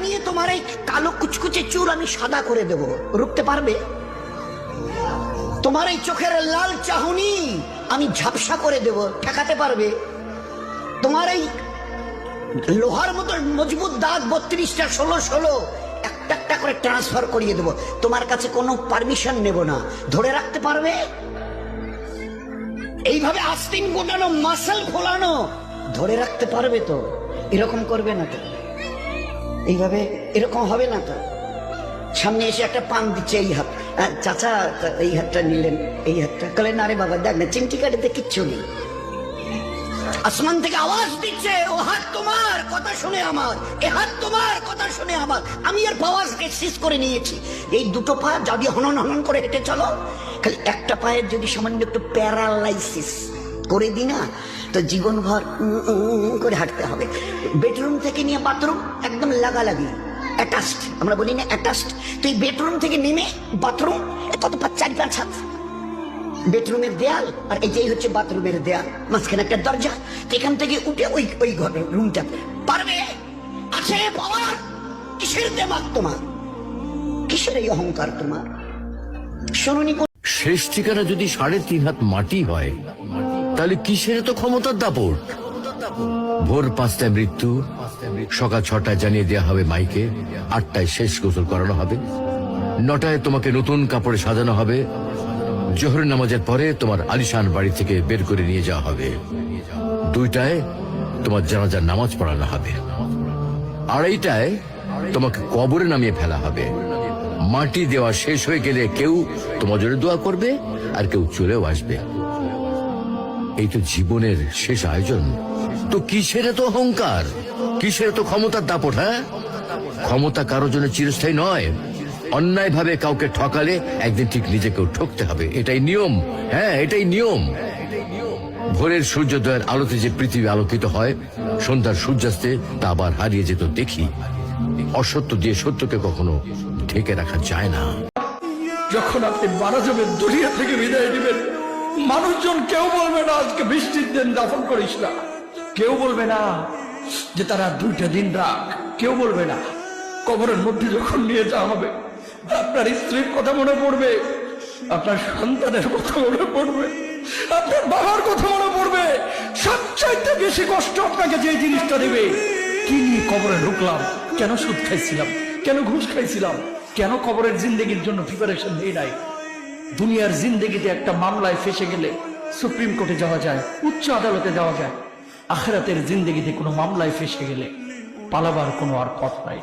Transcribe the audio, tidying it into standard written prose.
বানিয়ে তোমার এই কালো কুচকুচে চুল আমি সাদা করে দেব, রুখতে পারবে? তোমার এই চোখের লাল চাহনি আমি ঝাপসা করে দেব, ঠেকাতে পারবে? তোমার এই লোহার মতো মজবুত দাঁত 32টা 16 একটা একটা করে ট্রান্সফার করিয়ে দেব, তোমার কাছে কোনো পারমিশন নেব না, ধরে রাখতে পারবে? এইভাবে আস্তিন গোটানো, মাসল ফোলানো ধরে রাখতে পারবে তো? এরকম করবে না তো? এইভাবে এরকম হবে না তো? সামনে এসে একটা পান দিচ্ছে, এই হাত, চাচা এই হাতটা নিলেন, এই হাতটা, বলে না রে বাবা দেখ না চিমটি কাটিতে কিচ্ছু নেই। আসমান থেকে আওয়াজ দিচ্ছে, ও হাত তোমার কথা শুনে আমার, এ হাত তোমার কথা শুনে আমার। আমি এর পাওয়ারকে সিজ করে নিয়েছি। এই দুটো পা যদি হনন হনন করে হেঁটে চলো, খালি একটা পায়ের যদি সামান্য একটু প্যারালাইসিস করে দিই না, তো জীবনভর করে হাঁটতে হবে। বেডরুম থেকে নিয়ে বাথরুম একদম লাগালাগি, অ্যাটাচড, আমরা বলি না অ্যাটাচড। তো এই বেডরুম থেকে নেমে বাথরুম কত 4-5 হাত, বেডরুমের দেয়াল আর এই যে হচ্ছে বাথরুমের দেয়াল, মাঝখানে একটা দরজা। এখান থেকে উঠে ওই ঘরের রুমটা পারবে? আছে পাওয়ার? কিসের দেমাগ তোমার? কিসের এই অহংকার তোমার? শুনুনি, শেষ ঠিকানা যদি 3.5 হাত মাটি হয়, তাহলে কিসের তো ক্ষমতার দাপট? ভোর 5টায় মৃত্যু, সকাল 6টায় জানিয়ে দেওয়া হবে মাইকে, 8টায় শেষ গোসল করানো হবে, 9টায় তোমাকে নতুন কাপড়ে সাজানো হবে, জোহরের নামাজের পরে তোমার আলিশান বাড়ি থেকে বের করে নিয়ে যাওয়া হবে, 2টায় তোমার জানাজার নামাজ পড়ানো হবে, 2:30টায় তোমাকে কবরে নামিয়ে ফেলা হবে। মাটি দেওয়া শেষ হয়ে গেলে কেউ তোমার জন্য দোয়া করবে আর কেউ চলেও আসবে। এই তো জীবনের শেষ আয়োজন। তো কিসের তো অহংকার, কিসের তো ক্ষমতার দাপট? হ্যাঁ, ক্ষমতা কারোর জন্য চিরস্থায়ী নয়। অন্যায় ভাবে কাউকে ঠকালে একদিন ঠিক নিজেকেও ঠকতে হবে, এটাই নিয়ম। হ্যাঁ, এটাই নিয়ম। ভোরের সূর্যোদয়ের আলোতে যে পৃথিবী আলোকিত হয়, সন্ধ্যার সূর্যাস্তে তা আবার হারিয়ে যেত দেখি। অসত্য দিয়ে সত্যকে কখনো ঢেকে রাখা যায় না। যখন আপনি মারা যাবেন, দুনিয়া থেকে বিদায় দিবেন, মানুষজন কেউ বলবে না আজকে বৃষ্টির দিন দাফন করিস না, কেউ বলবে না যে তারা 2টা দিন রাখ, কেউ বলবে না। কবরের মধ্যে যখন নিয়ে যাওয়া হবে, আপনার স্ত্রীর কথা মনে পড়বে, আপনার সন্তানের কথা মনে পড়বে, আপনার বাবার কথা মনে পড়বে। সবচাইতে বেশি কষ্ট আপনাকে যে জিনিসটা দেবে, কি নিয়ে কবরে ঢুকলাম, কেন সুদ খাইছিলাম, কেন ঘুষ খাইছিলাম, কেন কবরের জিন্দেগির জন্য প্রিপারেশন নেই নাই। দুনিয়ার জিন্দেগিতে একটা মামলায় ফেসে গেলে সুপ্রিম কোর্টে যাওয়া যায়, উচ্চ আদালতে যাওয়া যায়। আখিরাতের জিন্দেগিতে কোনো মামলায় ফেসে গেলে পালাবার কোনো আর পথ নাই।